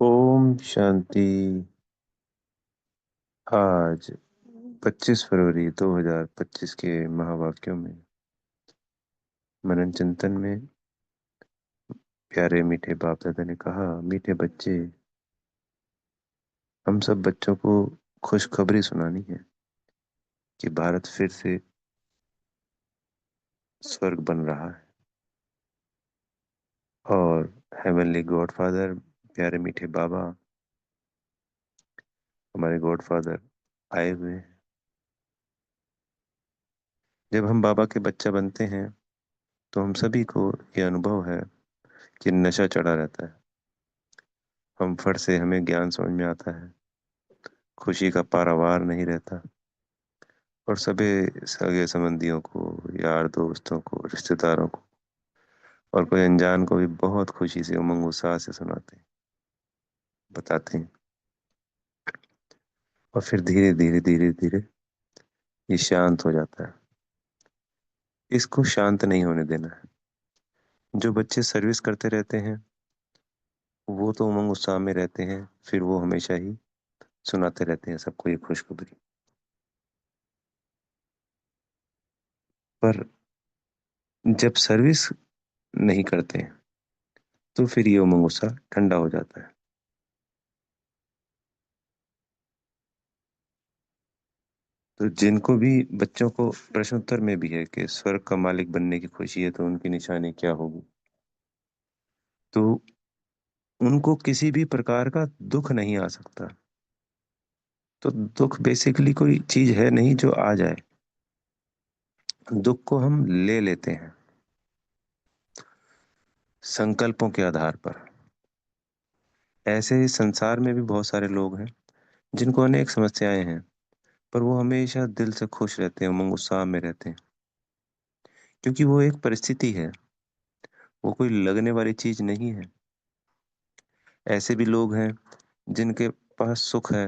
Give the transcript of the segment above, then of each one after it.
ओम शांति। आज 25 फरवरी 2025 के महावाक्यों में मनन चिंतन में प्यारे मीठे बाप दादा ने कहा, मीठे बच्चे, हम सब बच्चों को खुशखबरी सुनानी है कि भारत फिर से स्वर्ग बन रहा है। और हेवनली गॉडफादर, प्यारे मीठे बाबा, हमारे गॉडफादर आए हुए हैं। जब हम बाबा के बच्चा बनते हैं तो हम सभी को ये अनुभव है कि नशा चढ़ा रहता है। हम फट से हमें ज्ञान समझ में आता है, खुशी का पारावार नहीं रहता, और सभी सगे संबंधियों को, यार दोस्तों को, रिश्तेदारों को और कोई अनजान को भी बहुत खुशी से, उमंग उत्साह से सुनाते हैं, बताते हैं। और फिर धीरे धीरे धीरे धीरे ये शांत हो जाता है। इसको शांत नहीं होने देना है। जो बच्चे सर्विस करते रहते हैं वो तो उमंग उत्साह में रहते हैं, फिर वो हमेशा ही सुनाते रहते हैं सबको ये खुशखबरी। पर जब सर्विस नहीं करते हैं तो फिर ये उमंग उत्साह ठंडा हो जाता है। तो जिनको भी, बच्चों को प्रश्न उत्तर में भी है कि स्वर्ग का मालिक बनने की खुशी है तो उनकी निशानी क्या होगी, तो उनको किसी भी प्रकार का दुख नहीं आ सकता। तो दुख बेसिकली कोई चीज है नहीं जो आ जाए। दुख को हम ले लेते हैं संकल्पों के आधार पर। ऐसे ही संसार में भी बहुत सारे लोग हैं जिनको अनेक समस्याएं हैं, पर वो हमेशा दिल से खुश रहते हैं, उमंग उत्साह में रहते हैं, क्योंकि वो एक परिस्थिति है, वो कोई लगने वाली चीज नहीं है। ऐसे भी लोग हैं जिनके पास सुख है,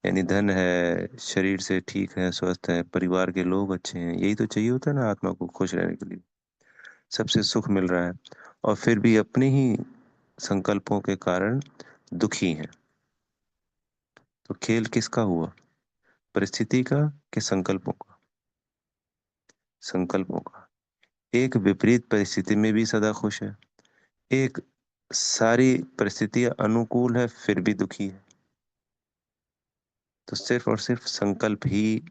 यानी धन है, शरीर से ठीक है, स्वस्थ है, परिवार के लोग अच्छे हैं, यही तो चाहिए होता है ना आत्मा को खुश रहने के लिए। सबसे सुख मिल रहा है और फिर भी अपने ही संकल्पों के कारण दुखी हैं। तो खेल किसका हुआ, परिस्थिति का कि संकल्पों का? संकल्पों का। एक विपरीत परिस्थिति में भी सदा खुश है, एक सारी परिस्थितियां अनुकूल है फिर भी दुखी है। तो सिर्फ और सिर्फ संकल्प ही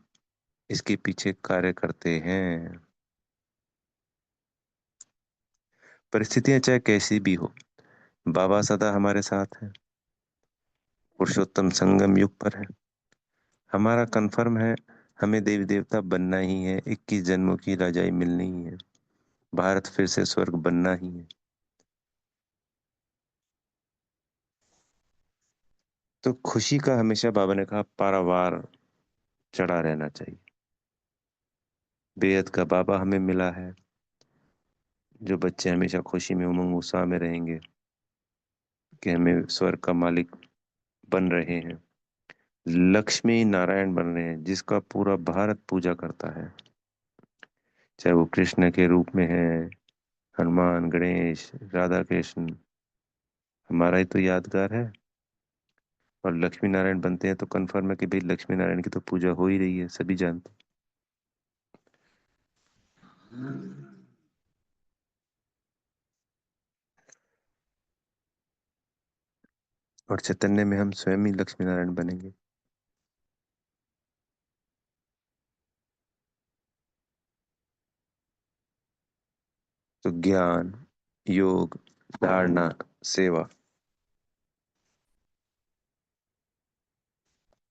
इसके पीछे कार्य करते हैं। परिस्थितियां चाहे कैसी भी हो, बाबा सदा हमारे साथ है। पुरुषोत्तम संगम युग पर है। हमारा कन्फर्म है, हमें देवी देवता बनना ही है, 21 जन्मों की राजाई मिलनी ही है, भारत फिर से स्वर्ग बनना ही है। तो खुशी का हमेशा बाबा ने कहा पारावार चढ़ा रहना चाहिए। बेहद का बाबा हमें मिला है। जो बच्चे हमेशा खुशी में, उमंग उत्साह में रहेंगे कि हमें स्वर्ग का मालिक बन रहे हैं, लक्ष्मी नारायण बन रहे हैं, जिसका पूरा भारत पूजा करता है, चाहे वो कृष्ण के रूप में है, हनुमान, गणेश, राधा कृष्ण, हमारा ही तो यादगार है। और लक्ष्मी नारायण बनते हैं तो कन्फर्म है कि भाई लक्ष्मी नारायण की तो पूजा हो ही रही है, सभी जानते हैं। और चैतन्य में हम स्वयं ही लक्ष्मी नारायण बनेंगे। तो ज्ञान, योग, धारणा, सेवा,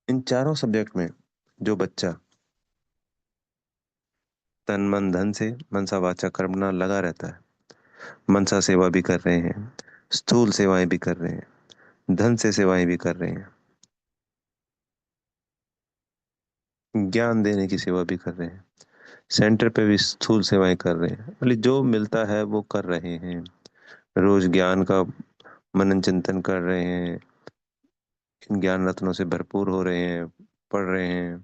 इन चारों सब्जेक्ट में जो बच्चा तन मन धन से, मनसा वाचा कर्मणा लगा रहता है, मनसा सेवा भी कर रहे हैं, स्थूल सेवाएं भी कर रहे हैं, धन से सेवाएं भी कर रहे हैं, ज्ञान देने की सेवा भी कर रहे हैं, सेंटर पे भी स्थूल सेवाएं कर रहे हैं, मतलब जो मिलता है वो कर रहे हैं। रोज ज्ञान का मनन चिंतन कर रहे हैं, इन ज्ञान रत्नों से भरपूर हो रहे हैं, पढ़ रहे हैं,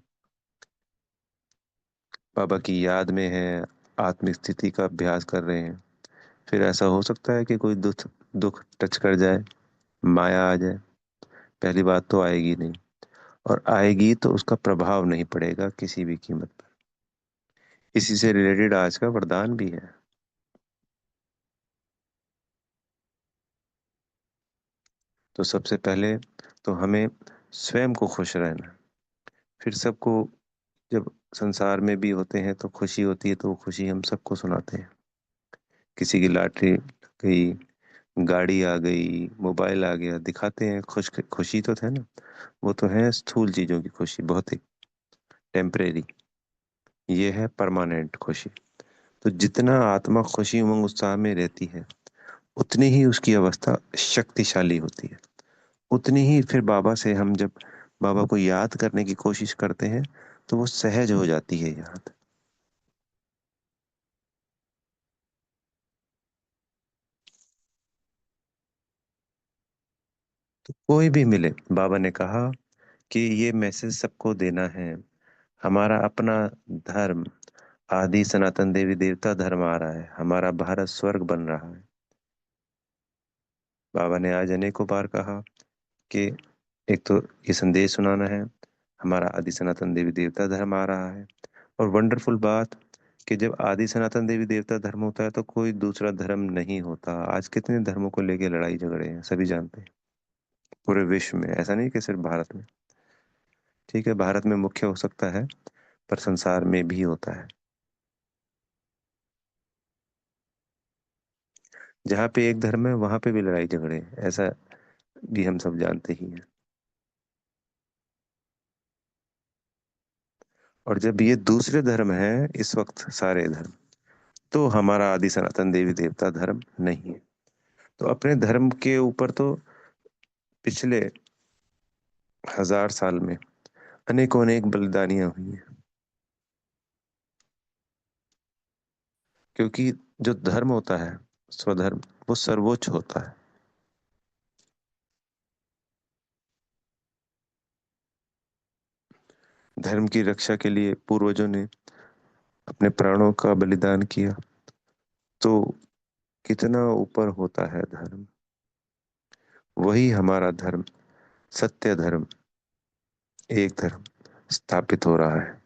बाबा की याद में है, आत्मिक स्थिति का अभ्यास कर रहे हैं। फिर ऐसा हो सकता है कि कोई दुख दुख टच कर जाए, माया आ जाए, पहली बात तो आएगी नहीं, और आएगी तो उसका प्रभाव नहीं पड़ेगा किसी भी कीमत पर। इसी से रिलेटेड आज का वरदान भी है। तो सबसे पहले तो हमें स्वयं को खुश रहना है। फिर सबको, जब संसार में भी होते हैं तो खुशी होती है, तो वो खुशी हम सबको सुनाते हैं। किसी की लॉटरी लग गई, गाड़ी आ गई, मोबाइल आ गया, दिखाते हैं खुश, खुशी तो है ना। वो तो है स्थूल चीजों की खुशी, बहुत ही टेम्परेरी। ये है परमानेंट खुशी। तो जितना आत्मा खुशी उमंग उत्साह में रहती है, उतनी ही उसकी अवस्था शक्तिशाली होती है। उतनी ही फिर बाबा से हम जब बाबा को याद करने की कोशिश करते हैं, तो वो सहज हो जाती है याद। तो कोई भी मिले, बाबा ने कहा कि ये मैसेज सबको देना है। हमारा अपना धर्म, आदि सनातन देवी देवता धर्म आ रहा है, हमारा भारत स्वर्ग बन रहा है। बाबा ने आज अनेकों बार कहा कि एक तो ये संदेश सुनाना है, हमारा आदि सनातन देवी देवता धर्म आ रहा है। और वंडरफुल बात कि जब आदि सनातन देवी देवता धर्म होता है तो कोई दूसरा धर्म नहीं होता। आज कितने धर्मों को लेके लड़ाई झगड़े हैं, सभी जानते हैं। पूरे विश्व में, ऐसा नहीं कि सिर्फ भारत में। ठीक है, भारत में मुख्य हो सकता है, पर संसार में भी होता है। जहाँ पे एक धर्म है वहां पे भी लड़ाई झगड़े हैं, ऐसा भी हम सब जानते ही हैं। और जब ये दूसरे धर्म हैं इस वक्त सारे धर्म, तो हमारा आदि सनातन देवी देवता धर्म नहीं है। तो अपने धर्म के ऊपर तो पिछले 1000 साल में अनेकों अनेक बलिदानियां हुई हैं। क्योंकि जो धर्म होता है, स्वधर्म, वो सर्वोच्च होता है। धर्म की रक्षा के लिए पूर्वजों ने अपने प्राणों का बलिदान किया। तो कितना ऊपर होता है धर्म। वही हमारा धर्म, सत्य धर्म, एक धर्म स्थापित हो रहा है।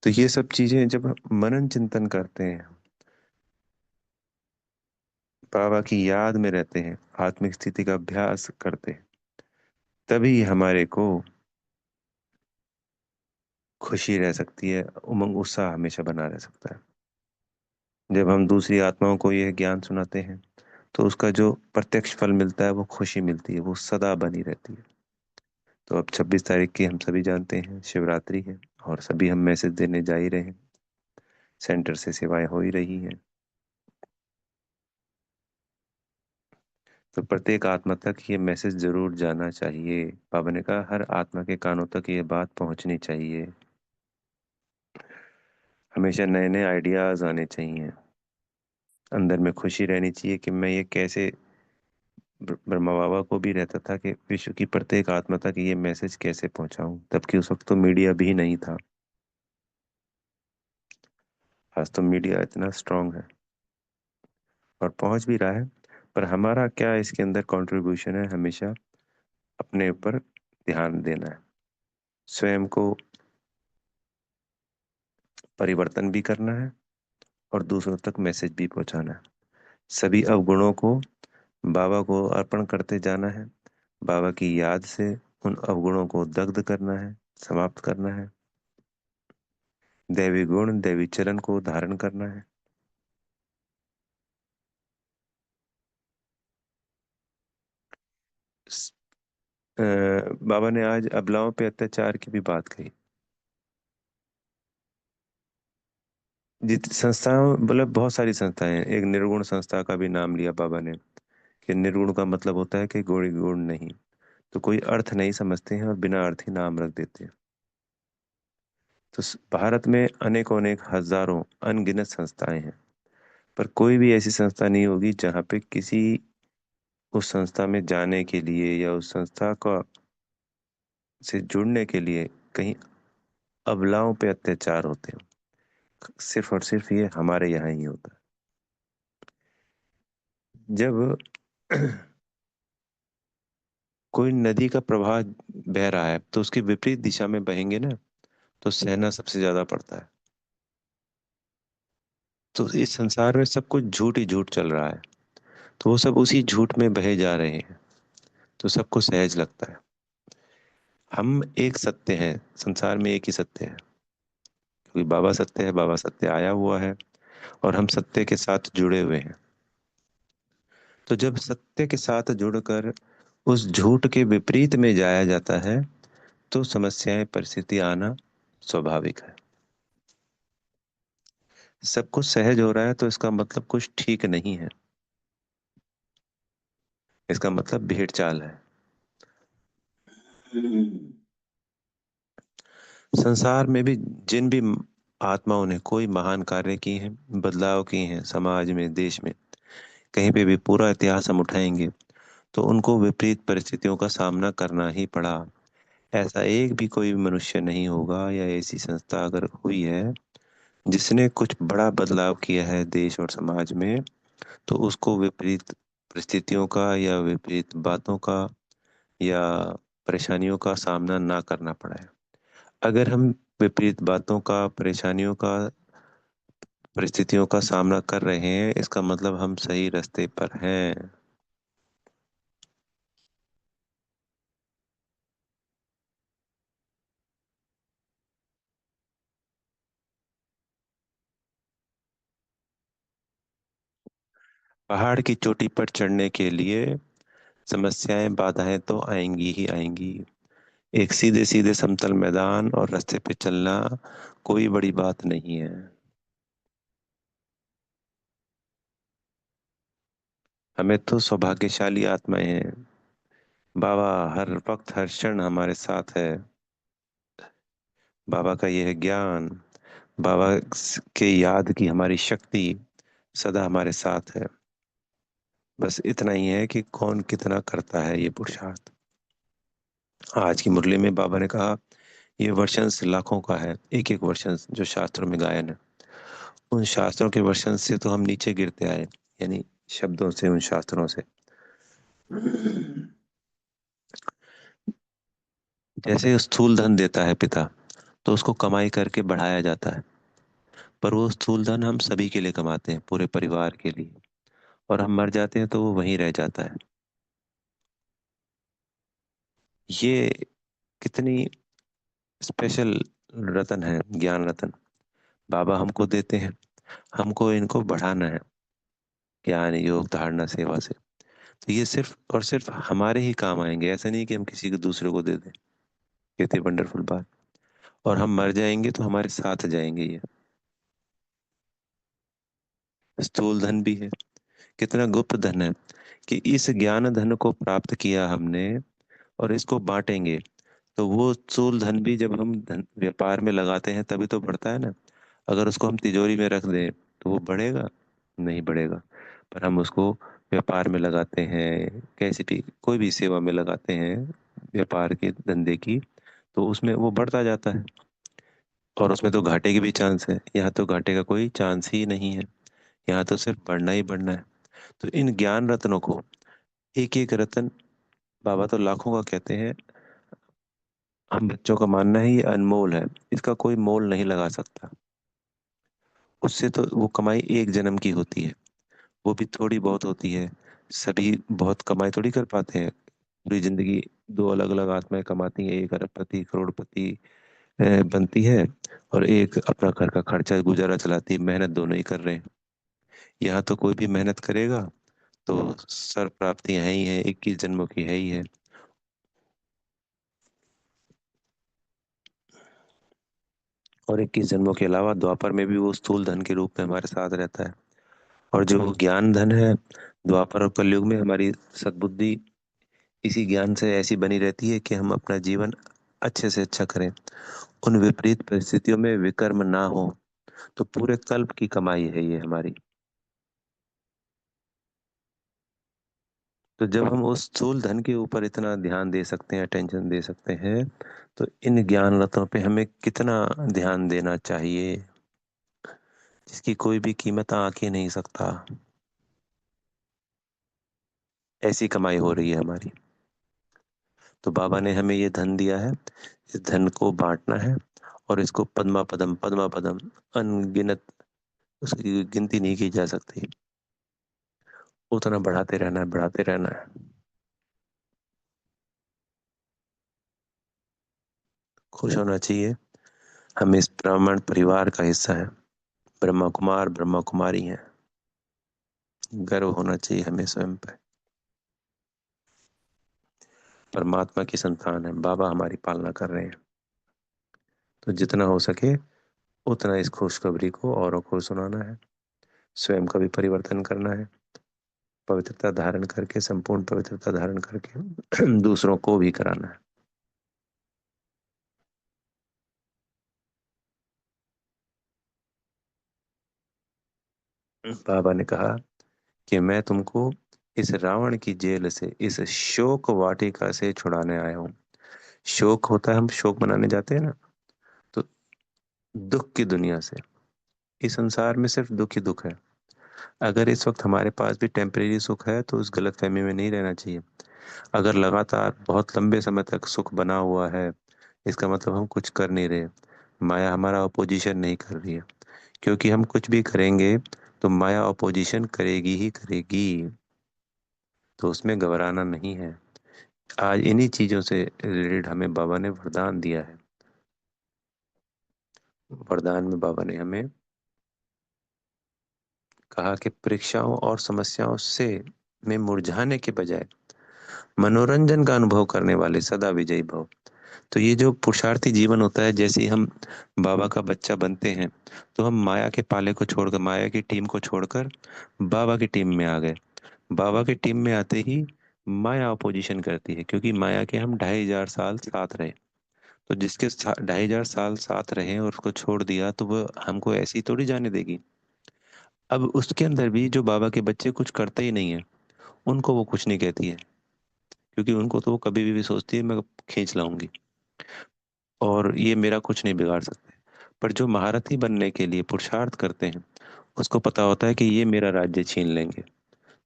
तो ये सब चीजें जब हम मनन चिंतन करते हैं, बाबा की याद में रहते हैं, आत्मिक स्थिति का अभ्यास करते हैं, तभी हमारे को खुशी रह सकती है, उमंग उत्साह हमेशा बना रह सकता है। जब हम दूसरी आत्माओं को यह ज्ञान सुनाते हैं, तो उसका जो प्रत्यक्ष फल मिलता है वो खुशी मिलती है, वो सदा बनी रहती है। तो अब 26 तारीख की हम सभी जानते हैं शिवरात्रि है, और सभी हम मैसेज देने जा ही रहे हैं। सेंटर से सेवाएं हो ही रही हैं। तो प्रत्येक आत्मा तक ये मैसेज जरूर जाना चाहिए। बाबा ने कहा हर आत्मा के कानों तक ये बात पहुंचनी चाहिए। हमेशा नए नए आइडियाज आने चाहिए। अंदर में खुशी रहनी चाहिए कि मैं ये कैसे, ब्रह्मा बाबा को भी रहता था कि विश्व की प्रत्येक आत्मा तक ये मैसेज कैसे पहुंचाऊं। तब कि उस वक्त तो मीडिया भी नहीं था। आज तो मीडिया इतना स्ट्रांग है और पहुंच भी रहा है। पर हमारा क्या इसके अंदर कंट्रीब्यूशन है, हमेशा अपने ऊपर ध्यान देना है, स्वयं को परिवर्तन भी करना है, और दूसरों तक मैसेज भी पहुंचाना है। सभी अवगुणों को बाबा को अर्पण करते जाना है। बाबा की याद से उन अवगुणों को दग्ध करना है, समाप्त करना है। दैवी गुण, दैवी चरण को धारण करना है। स- अ, बाबा ने आज अबलाओं पे अत्याचार की भी बात कही। जित संस्थाओं, मतलब बहुत सारी संस्थाएं हैं। एक निर्गुण संस्था का भी नाम लिया बाबा ने, कि निर्गुण का मतलब होता है कि गुण गुण नहीं। तो कोई अर्थ नहीं समझते हैं और बिना अर्थ ही नाम रख देते हैं। तो भारत में अनेकों अनेक हजारों अनगिनत संस्थाएं हैं, पर कोई भी ऐसी संस्था नहीं होगी जहाँ पे किसी उस संस्था में जाने के लिए या उस संस्था का से जुड़ने के लिए कहीं अबलाओं पे अत्याचार होते हैं, सिर्फ और सिर्फ ये हमारे यहाँ ही होता है। जब कोई नदी का प्रवाह बह रहा है तो उसकी विपरीत दिशा में बहेंगे ना, तो सहना सबसे ज्यादा पड़ता है। तो इस संसार में सब कुछ झूठ ही झूठ चल रहा है, तो वो सब उसी झूठ में बहे जा रहे हैं, तो सबको सहज लगता है। हम एक सत्य हैं, संसार में एक ही सत्य है, क्योंकि बाबा सत्य है, बाबा सत्य आया हुआ है, और हम सत्य के साथ जुड़े हुए हैं। तो जब सत्य के साथ जुड़कर उस झूठ के विपरीत में जाया जाता है, तो समस्याएं, परिस्थिति आना स्वाभाविक है। सब कुछ सहज हो रहा है तो इसका मतलब कुछ ठीक नहीं है, इसका मतलब भेड़ चाल है। संसार में भी जिन भी आत्माओं ने कोई महान कार्य किए हैं, बदलाव किए हैं समाज में, देश में, कहीं पे भी पूरा इतिहास हम उठाएंगे तो उनको विपरीत परिस्थितियों का सामना करना ही पड़ा। ऐसा एक भी कोई मनुष्य नहीं होगा या ऐसी संस्था अगर हुई है जिसने कुछ बड़ा बदलाव किया है देश और समाज में, तो उसको विपरीत परिस्थितियों का या विपरीत बातों का या परेशानियों का सामना ना करना पड़ा है। अगर हम विपरीत बातों का, परेशानियों का, परिस्थितियों का सामना कर रहे हैं, इसका मतलब हम सही रास्ते पर हैं। पहाड़ की चोटी पर चढ़ने के लिए समस्याएं, बाधाएं तो आएंगी ही आएंगी। एक सीधे सीधे समतल मैदान और रास्ते पे चलना कोई बड़ी बात नहीं है। हमें तो सौभाग्यशाली आत्माएं हैं। बाबा हर वक्त, हर क्षण हमारे साथ है। बाबा का यह ज्ञान, बाबा के याद की हमारी शक्ति सदा हमारे साथ है। बस इतना ही है कि कौन कितना करता है ये पुरुषार्थ। आज की मुरली में बाबा ने कहा, ये वर्षंस लाखों का है, एक एक वर्षंस जो शास्त्रों में गायन है। उन शास्त्रों के वर्षंस से तो हम नीचे गिरते आए, यानी शब्दों से, उन शास्त्रों से। जैसे स्थूल धन देता है पिता, तो उसको कमाई करके बढ़ाया जाता है, पर वो स्थूल धन हम सभी के लिए कमाते हैं, पूरे परिवार के लिए, और हम मर जाते हैं तो वो वहीं रह जाता है। ये कितनी स्पेशल रतन है, ज्ञान रतन। बाबा हमको देते हैं, हमको इनको बढ़ाना है, ज्ञान, योग, धारणा, सेवा से। तो ये सिर्फ और सिर्फ हमारे ही काम आएंगे, ऐसा नहीं कि हम किसी को दूसरे को दे दें। कितनी वंडरफुल बात। और हम मर जाएंगे तो हमारे साथ जाएंगे ये। स्थूल धन भी है, कितना गुप्त धन है कि इस ज्ञान धन को प्राप्त किया हमने और इसको बांटेंगे, तो वो स्थूल धन भी जब हम धन व्यापार में लगाते हैं तभी तो बढ़ता है ना। अगर उसको हम तिजोरी में रख दें तो वो बढ़ेगा? नहीं बढ़ेगा। पर हम उसको व्यापार में लगाते हैं, कैसी भी कोई भी सेवा में लगाते हैं, व्यापार के धंधे की, तो उसमें वो बढ़ता जाता है। और उसमें तो घाटे की भी चांस है, यहाँ तो घाटे का कोई चांस ही नहीं है। यहाँ तो सिर्फ बढ़ना ही बढ़ना है। तो इन ज्ञान रत्नों को, एक एक रत्न, बाबा तो लाखों का कहते हैं, हम बच्चों का मानना है ये अनमोल है, इसका कोई मोल नहीं लगा सकता। उससे तो वो कमाई एक जन्म की होती है, वो भी थोड़ी बहुत होती है। सभी बहुत कमाई थोड़ी कर पाते हैं पूरी जिंदगी। दो अलग अलग आत्माएं कमाती हैं, एक अरबपति, करोड़पति बनती है, और एक अपना घर का खर्चा, गुजारा चलाती है। मेहनत दोनों ही कर रहे हैं। यहाँ तो कोई भी मेहनत करेगा तो सर प्राप्तियां है ही है, 21 जन्मों की है ही है। और 21 जन्मों के अलावा द्वापर में भी वो स्थूल धन के रूप में हमारे साथ रहता है। और जो ज्ञान धन है, द्वापर और कलयुग में हमारी सद्बुद्धि इसी ज्ञान से ऐसी बनी रहती है कि हम अपना जीवन अच्छे से अच्छा करें, उन विपरीत परिस्थितियों में विकर्म ना हो। तो पूरे कल्प की कमाई है ये हमारी। तो जब हम उस स्थूल धन के ऊपर इतना ध्यान दे सकते हैं, अटेंशन दे सकते हैं, तो इन ज्ञान रत्नों पे हमें कितना ध्यान देना चाहिए, जिसकी कोई भी कीमत आंक ही नहीं सकता। ऐसी कमाई हो रही है हमारी। तो बाबा ने हमें ये धन दिया है, इस धन को बांटना है, और इसको पद्मा पदम अनगिनत, उसकी गिनती नहीं की जा सकती, उतना बढ़ाते रहना है, बढ़ाते रहना है। खुश होना चाहिए, हम इस ब्राह्मण परिवार का हिस्सा है, ब्रह्मा कुमार ब्रह्मा कुमारी हैं। गर्व होना चाहिए हमें स्वयं पर। परमात्मा की संतान है, बाबा हमारी पालना कर रहे हैं। तो जितना हो सके उतना इस खुशखबरी को औरों को सुनाना है, स्वयं का भी परिवर्तन करना है, पवित्रता धारण करके, संपूर्ण पवित्रता धारण करके दूसरों को भी कराना है। बाबा ने कहा कि मैं तुमको इस रावण की जेल से, इस शोक वाटिका से छुड़ाने आया हूँ। शोक होता है, हम शोक मनाने जाते हैं ना, तो दुख की दुनिया से। इस संसार में सिर्फ दुख ही दुख है। अगर इस वक्त हमारे पास भी टेम्परेरी सुख है तो उस गलत फहमी में नहीं रहना चाहिए। अगर लगातार बहुत लंबे समय तक सुख बना हुआ है, इसका मतलब हम कुछ कर नहीं रहे, माया हमारा अपोजिशन नहीं कर रही है। क्योंकि हम कुछ भी करेंगे तो माया अपोजिशन करेगी ही करेगी, तो उसमें घबराना नहीं है। आज इन्हीं चीजों से रिलेटेड हमें बाबा ने वरदान दिया है। वरदान में बाबा ने हमें कहा कि परीक्षाओं और समस्याओं से में मुरझाने के बजाय मनोरंजन का अनुभव करने वाले सदा विजयी भव। तो ये जो पुरुषार्थी जीवन होता है, जैसे ही हम बाबा का बच्चा बनते हैं, तो हम माया के पाले को छोड़कर, माया की टीम को छोड़कर बाबा की टीम में आ गए। बाबा की टीम में आते ही माया अपोजिशन करती है, क्योंकि माया के हम 2500 साल साथ रहे। तो जिसके 2500 साल साथ रहे और उसको छोड़ दिया, तो वो हमको ऐसी थोड़ी जाने देगी। अब उसके अंदर भी जो बाबा के बच्चे कुछ करते ही नहीं है, उनको वो कुछ नहीं कहती है, क्योंकि उनको तो वो कभी भी सोचती है मैं खींच लाऊंगी, और ये मेरा कुछ नहीं बिगाड़ सकते। पर जो महारथी बनने के लिए पुरुषार्थ करते हैं, उसको पता होता है कि ये मेरा राज्य छीन लेंगे,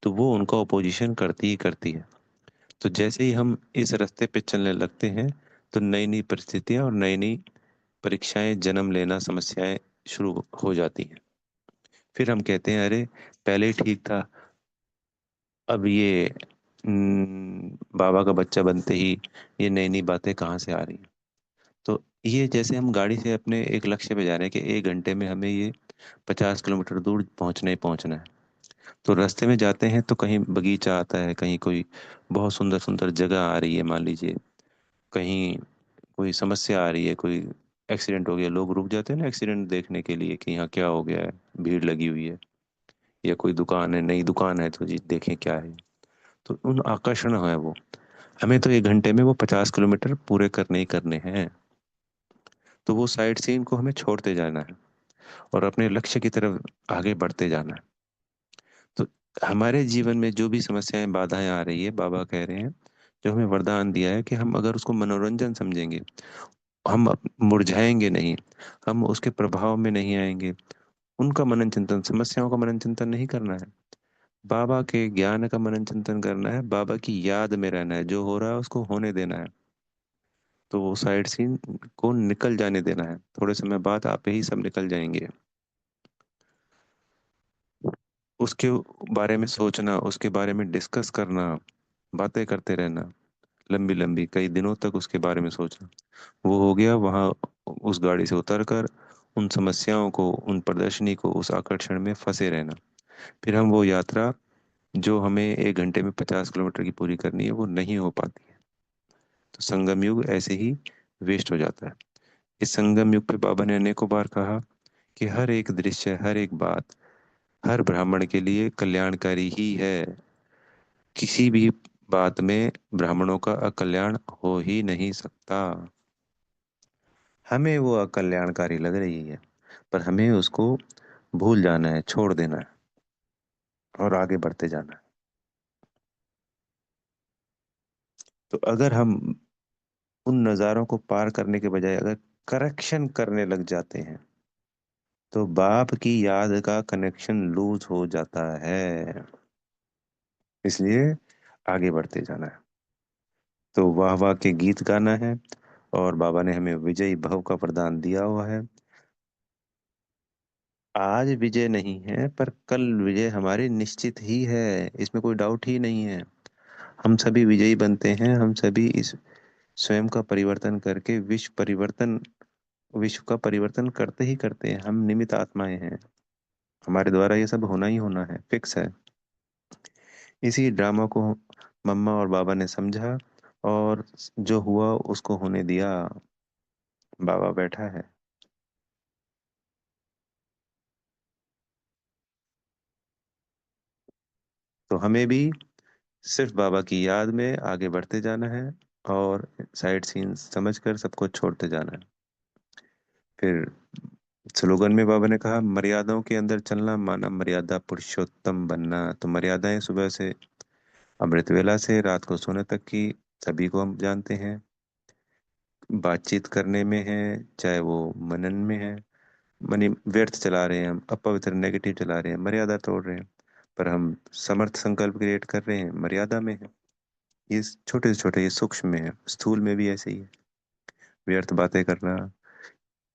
तो वो उनको अपोजिशन करती ही करती है। तो जैसे ही हम इस रास्ते पे चलने लगते हैं, तो नई नई परिस्थितियां और नई नई परीक्षाएं जन्म लेना, समस्याएं शुरू हो जाती हैं। फिर हम कहते हैं अरे, पहले ही ठीक था, अब ये बाबा का बच्चा बनते ही ये नई नई बातें कहाँ से आ रही हैं। तो ये जैसे हम गाड़ी से अपने एक लक्ष्य पे जा रहे हैं कि 1 घंटे में हमें ये 50 किलोमीटर दूर पहुंचना ही पहुंचना है। तो रास्ते में जाते हैं तो कहीं बगीचा आता है, कहीं कोई बहुत सुंदर सुंदर जगह आ रही है, मान लीजिए कहीं कोई समस्या आ रही है, कोई एक्सीडेंट हो गया, लोग रुक जाते हैं ना एक्सीडेंट देखने के लिए कि यहाँ क्या हो गया है, भीड़ लगी हुई है, या कोई दुकान है, नई दुकान है, तो जी देखें क्या है। तो उन आकर्षण है वो, हमें तो 1 घंटे में वो 50 किलोमीटर पूरे करने ही करने हैं। तो वो साइड सीन को हमें छोड़ते जाना है और अपने लक्ष्य की तरफ आगे बढ़ते जाना है। तो हमारे जीवन में जो भी समस्याएं बाधाएं आ रही है, बाबा कह रहे हैं, जो हमें वरदान दिया है कि हम अगर उसको मनोरंजन समझेंगे, हम मुरझाएंगे नहीं, हम उसके प्रभाव में नहीं आएंगे, उनका मनन चिंतन, समस्याओं का मनन चिंतन नहीं करना है, बाबा के ज्ञान का मनन चिंतन करना है, बाबा की याद में रहना है, जो हो रहा है उसको होने देना है। तो वो साइड सीन को निकल जाने देना है, थोड़े समय बाद आप ही सब निकल जाएंगे। उसके बारे में सोचना, उसके बारे में डिस्कस करना, बातें करते रहना, लंबी लंबी कई दिनों तक उसके बारे में सोचना, वो हो गया वहाँ। उस गाड़ी से उतरकर उन समस्याओं को, उन प्रदर्शनी को, उस आकर्षण में फंसे रहना। फिर हम वो यात्रा जो हमें 1 घंटे में 50 किलोमीटर की पूरी करनी है, वो नहीं हो पाती है। तो संगम युग ऐसे ही वेस्ट हो जाता है। इस संगम युग पे बाबा ने अनेकों बार कहा कि हर एक दृश्य, हर एक बात, हर ब्राह्मण के लिए कल्याणकारी ही है। किसी भी बात में ब्राह्मणों का अकल्याण हो ही नहीं सकता। हमें वो अकल्याणकारी लग रही है, पर हमें उसको भूल जाना है, छोड़ देना है, और आगे बढ़ते जाना है। तो अगर हम उन नज़ारों को पार करने के बजाय अगर करेक्शन करने लग जाते हैं, तो बाप की याद का कनेक्शन लूज हो जाता है। इसलिए आगे बढ़ते जाना है। तो वाह वाह के गीत गाना है, और बाबा ने हमें विजयी भव का वरदान दिया हुआ है। आज विजय नहीं है, पर कल विजय हमारी निश्चित ही है। इसमें कोई डाउट ही नहीं है। हम सभी विजयी बनते हैं। हम सभी इस स्वयं का परिवर्तन करके विश्व का परिवर्तन करते ही करते हैं। हम निमित्त आत्माएं हैं। हमारे द्वारा ये सब होना ही होना है, फिक्स है। इसी ड्रामा को मम्मा और बाबा ने समझा, और जो हुआ उसको होने दिया। बाबा बैठा है। तो हमें भी सिर्फ बाबा की याद में आगे बढ़ते जाना है, और साइड सीन समझकर सबको छोड़ते जाना है। फिर स्लोगन में बाबा ने कहा, मर्यादाओं के अंदर चलना माना मर्यादा पुरुषोत्तम बनना। तो मर्यादाएं सुबह से अमृत वेला से रात को सोने तक की सभी को हम जानते हैं। बातचीत करने में है, चाहे वो मनन में है, मनी व्यर्थ चला रहे हैं हम, अपवित्र नेगेटिव चला रहे हैं, मर्यादा तोड़ रहे हैं। पर हम समर्थ संकल्प क्रिएट कर रहे हैं, मर्यादा में है। ये छोटे से छोटे, ये सूक्ष्म में है, स्थूल में भी ऐसे ही है। व्यर्थ बातें करना,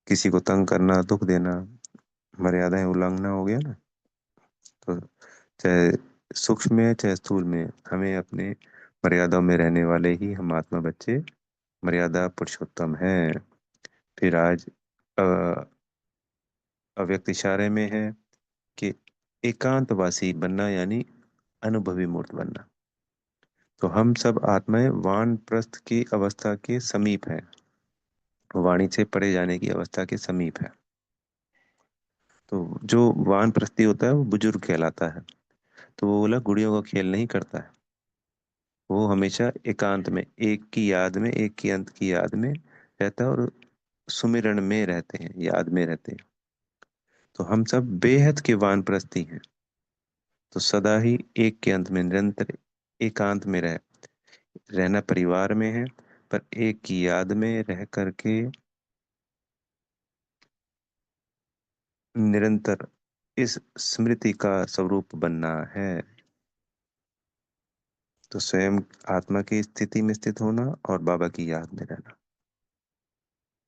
किसी को तंग करना, दुख देना, मर्यादाएं उल्लंघना हो गया ना। तो चाहे सूक्ष्म में है चाहे स्थूल में है, हमें अपने मर्यादाओं में रहने वाले ही हम आत्मा बच्चे मर्यादा पुरुषोत्तम हैं। फिर आज अ, अव्यक्त इशारे में है कि एकांतवासी बनना यानी अनुभवी मूर्त बनना। तो हम सब आत्माएं वानप्रस्थ की अवस्था के समीप है, वाणी से परे जाने की अवस्था के समीप है। तो जो वानप्रस्थी होता है वो बुजुर्ग कहलाता है। तो वो बोला गुड़ियों का खेल नहीं करता है। वो हमेशा एकांत में, एक की याद में, एक की अंत की याद में रहता है, और सुमिरन में रहते हैं, याद में रहते हैं। तो हम सब बेहद के वानप्रस्थी हैं। तो सदा ही एक के अंत में निरंतर एकांत में रहना परिवार में है, पर एक की याद में रह करके निरंतर इस स्मृति का स्वरूप बनना है। तो स्वयं आत्मा की स्थिति में स्थित होना और बाबा की याद में रहना।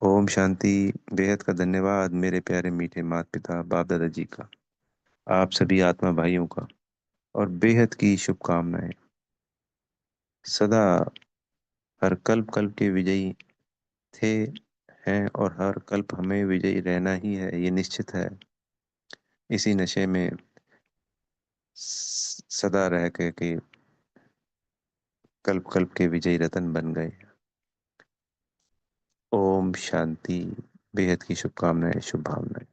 ओम शांति। बेहद का धन्यवाद मेरे प्यारे मीठे माता पिता बाप दादा जी का, आप सभी आत्मा भाइयों का, और बेहद की शुभकामनाएं। सदा हर कल्प कल्प के विजयी थे, हैं, और हर कल्प हमें विजयी रहना ही है, ये निश्चित है। इसी नशे में सदा रह के कल्प कल्प के विजयी रतन बन गए। ओम शांति। बेहद की शुभकामनाएं, शुभ भावनाएं।